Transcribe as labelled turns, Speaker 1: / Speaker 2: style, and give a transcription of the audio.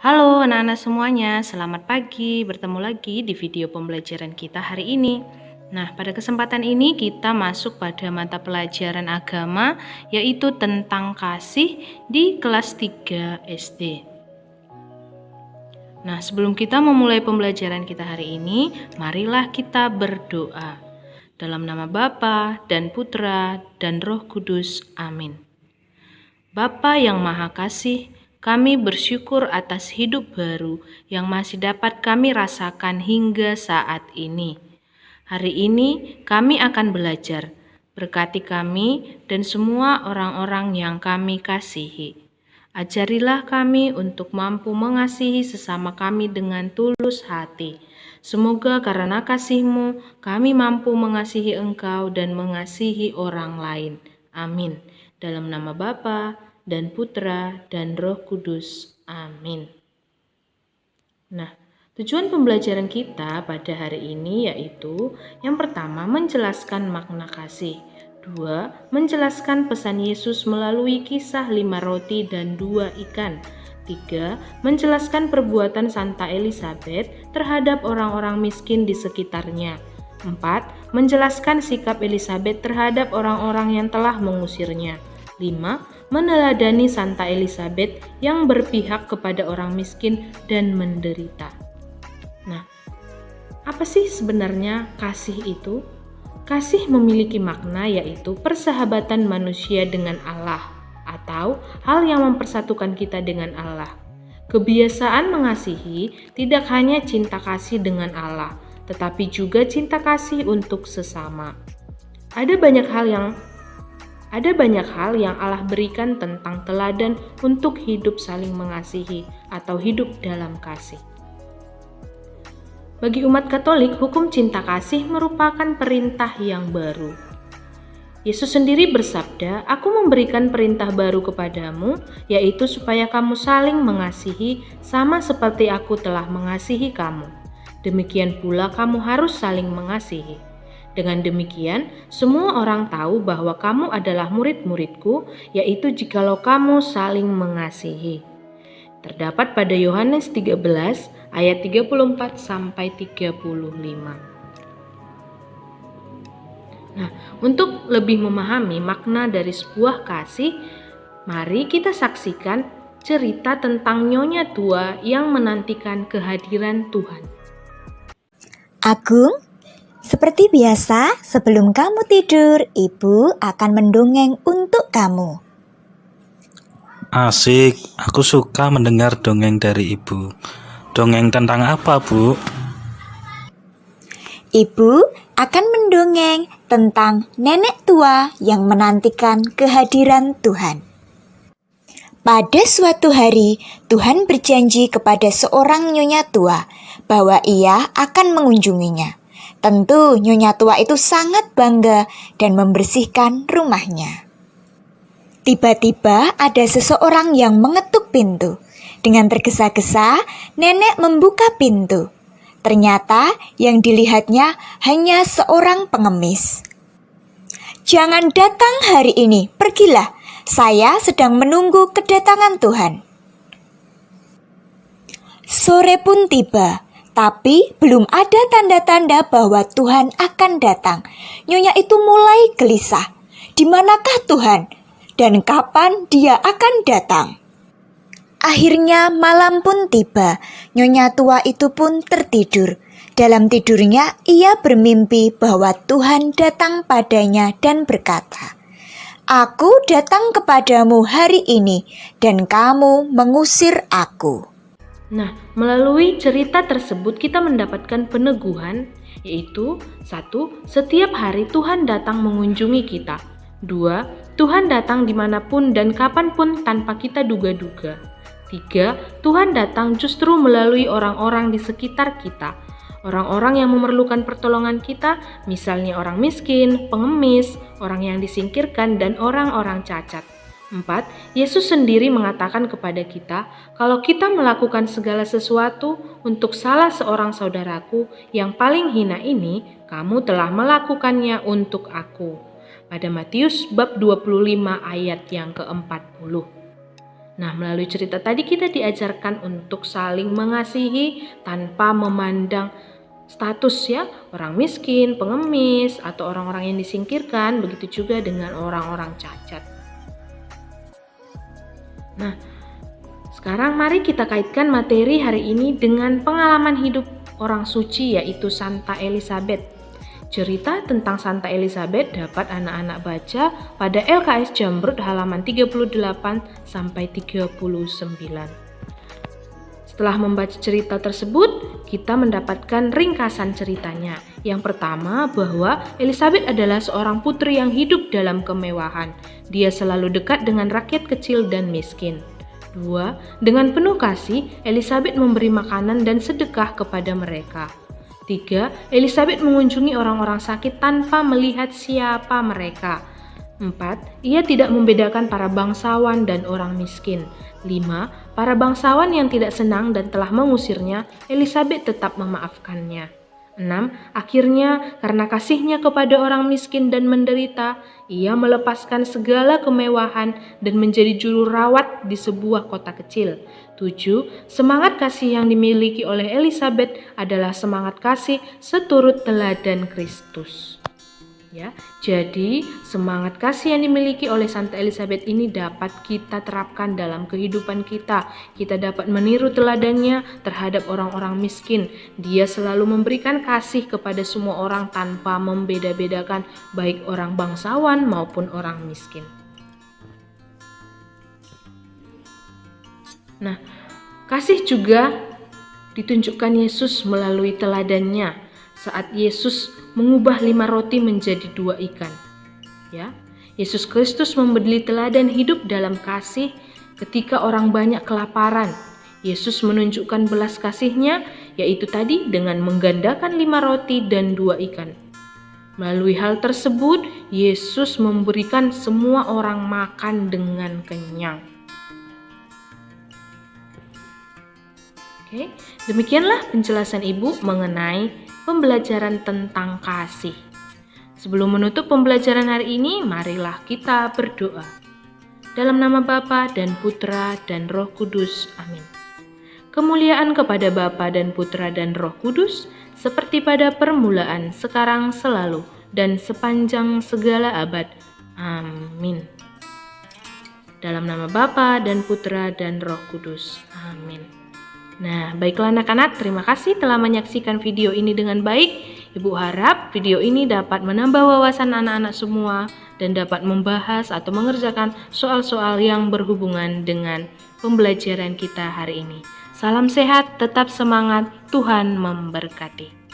Speaker 1: Halo anak-anak semuanya, selamat pagi. Bertemu lagi di video pembelajaran kita hari ini. Nah, pada kesempatan ini kita masuk pada mata pelajaran agama, yaitu tentang kasih di kelas 3 SD. Nah, sebelum kita memulai pembelajaran kita hari ini, marilah kita berdoa. Dalam nama Bapa dan Putra dan Roh Kudus. Amin. Bapa yang Maha Kasih, kami bersyukur atas hidup baru yang masih dapat kami rasakan hingga saat ini. Hari ini kami akan belajar. Berkati kami dan semua orang-orang yang kami kasihi. Ajarilah kami untuk mampu mengasihi sesama kami dengan tulus hati. Semoga karena kasih-Mu kami mampu mengasihi Engkau dan mengasihi orang lain. Amin. Dalam nama Bapa dan Putra dan Roh Kudus. Amin. Nah, tujuan pembelajaran kita pada hari ini yaitu yang pertama menjelaskan makna kasih. 2. Menjelaskan pesan Yesus melalui kisah 5 roti dan 2 ikan. 3. Menjelaskan perbuatan Santa Elizabeth terhadap orang-orang miskin di sekitarnya. 4. Menjelaskan sikap Elizabeth terhadap orang-orang yang telah mengusirnya. 5. Meneladani Santa Elizabeth yang berpihak kepada orang miskin dan menderita. Nah, apa sih sebenarnya kasih itu? Kasih memiliki makna yaitu persahabatan manusia dengan Allah atau hal yang mempersatukan kita dengan Allah. Kebiasaan mengasihi tidak hanya cinta kasih dengan Allah, tetapi juga cinta kasih untuk sesama. Ada banyak hal yang Allah berikan tentang teladan untuk hidup saling mengasihi atau hidup dalam kasih. Bagi umat Katolik, hukum cinta kasih merupakan perintah yang baru. Yesus sendiri bersabda, "Aku memberikan perintah baru kepadamu, yaitu supaya kamu saling mengasihi sama seperti aku telah mengasihi kamu. Demikian pula kamu harus saling mengasihi. Dengan demikian, semua orang tahu bahwa kamu adalah murid-muridku, yaitu jikalau kamu saling mengasihi." Terdapat pada Yohanes 13 ayat 34 sampai 35. Nah, untuk lebih memahami makna dari sebuah kasih, mari kita saksikan cerita tentang Nyonya Tua yang menantikan kehadiran Tuhan.
Speaker 2: Agung, seperti biasa, sebelum kamu tidur, Ibu akan mendongeng untuk kamu.
Speaker 3: Asik, aku suka mendengar dongeng dari Ibu. Dongeng tentang apa, Bu?
Speaker 2: Ibu akan mendongeng tentang nenek tua yang menantikan kehadiran Tuhan. Pada suatu hari, Tuhan berjanji kepada seorang nyonya tua bahwa ia akan mengunjunginya. Tentu nyonya tua itu sangat bangga dan membersihkan rumahnya. Tiba-tiba ada seseorang yang mengetuk pintu. Dengan tergesa-gesa, nenek membuka pintu. Ternyata yang dilihatnya hanya seorang pengemis. "Jangan datang hari ini, pergilah. Saya sedang menunggu kedatangan Tuhan." Sore pun tiba, tapi belum ada tanda-tanda bahwa Tuhan akan datang. Nyonya itu mulai gelisah. Di manakah Tuhan? Dan kapan Dia akan datang? Akhirnya malam pun tiba. Nyonya tua itu pun tertidur. Dalam tidurnya ia bermimpi bahwa Tuhan datang padanya dan berkata, "Aku datang kepadamu hari ini dan kamu mengusir aku."
Speaker 1: Nah, melalui cerita tersebut kita mendapatkan peneguhan, yaitu 1. Setiap hari Tuhan datang mengunjungi kita. 2. Tuhan datang dimanapun dan kapanpun tanpa kita duga-duga. 3. Tuhan datang justru melalui orang-orang di sekitar kita. Orang-orang yang memerlukan pertolongan kita, misalnya orang miskin, pengemis, orang yang disingkirkan, dan orang-orang cacat. 4. Yesus sendiri mengatakan kepada kita, kalau kita melakukan segala sesuatu untuk salah seorang saudaraku yang paling hina ini, kamu telah melakukannya untuk aku. Pada Matius bab 25 ayat yang ke-40. Nah, melalui cerita tadi kita diajarkan untuk saling mengasihi tanpa memandang status ya, orang miskin, pengemis, atau orang-orang yang disingkirkan, begitu juga dengan orang-orang cacat. Nah, sekarang mari kita kaitkan materi hari ini dengan pengalaman hidup orang suci yaitu Santa Elizabeth. Cerita tentang Santa Elizabeth dapat anak-anak baca pada LKS Jamrut halaman 38 sampai 39. Setelah membaca cerita tersebut, kita mendapatkan ringkasan ceritanya. Yang pertama, bahwa Elizabeth adalah seorang putri yang hidup dalam kemewahan. Dia selalu dekat dengan rakyat kecil dan miskin. 2. Dengan penuh kasih, Elizabeth memberi makanan dan sedekah kepada mereka. 3. Elizabeth mengunjungi orang-orang sakit tanpa melihat siapa mereka. 4. Ia tidak membedakan para bangsawan dan orang miskin. 5. Para bangsawan yang tidak senang dan telah mengusirnya, Elizabeth tetap memaafkannya. 6. Akhirnya, karena kasihnya kepada orang miskin dan menderita, ia melepaskan segala kemewahan dan menjadi juru rawat di sebuah kota kecil. 7. Semangat kasih yang dimiliki oleh Elizabeth adalah semangat kasih seturut teladan Kristus. Ya, jadi semangat kasih yang dimiliki oleh Santa Elizabeth ini dapat kita terapkan dalam kehidupan kita. Kita dapat meniru teladannya terhadap orang-orang miskin. Dia selalu memberikan kasih kepada semua orang tanpa membeda-bedakan baik orang bangsawan maupun orang miskin. Nah, kasih juga ditunjukkan Yesus melalui teladannya saat Yesus mengubah 5 roti menjadi 2 ikan. Ya, Yesus Kristus memberi teladan hidup dalam kasih ketika orang banyak kelaparan. Yesus menunjukkan belas kasihnya, yaitu tadi dengan menggandakan 5 roti dan 2 ikan. Melalui hal tersebut, Yesus memberikan semua orang makan dengan kenyang. Oke, demikianlah penjelasan Ibu mengenai pembelajaran tentang kasih. Sebelum menutup pembelajaran hari ini, marilah kita berdoa. Dalam nama Bapa dan Putra dan Roh Kudus. Amin. Kemuliaan kepada Bapa dan Putra dan Roh Kudus, seperti pada permulaan, sekarang, selalu, dan sepanjang segala abad. Amin. Dalam nama Bapa dan Putra dan Roh Kudus. Amin. Nah, baiklah anak-anak, terima kasih telah menyaksikan video ini dengan baik. Ibu harap video ini dapat menambah wawasan anak-anak semua dan dapat membahas atau mengerjakan soal-soal yang berhubungan dengan pembelajaran kita hari ini. Salam sehat, tetap semangat, Tuhan memberkati.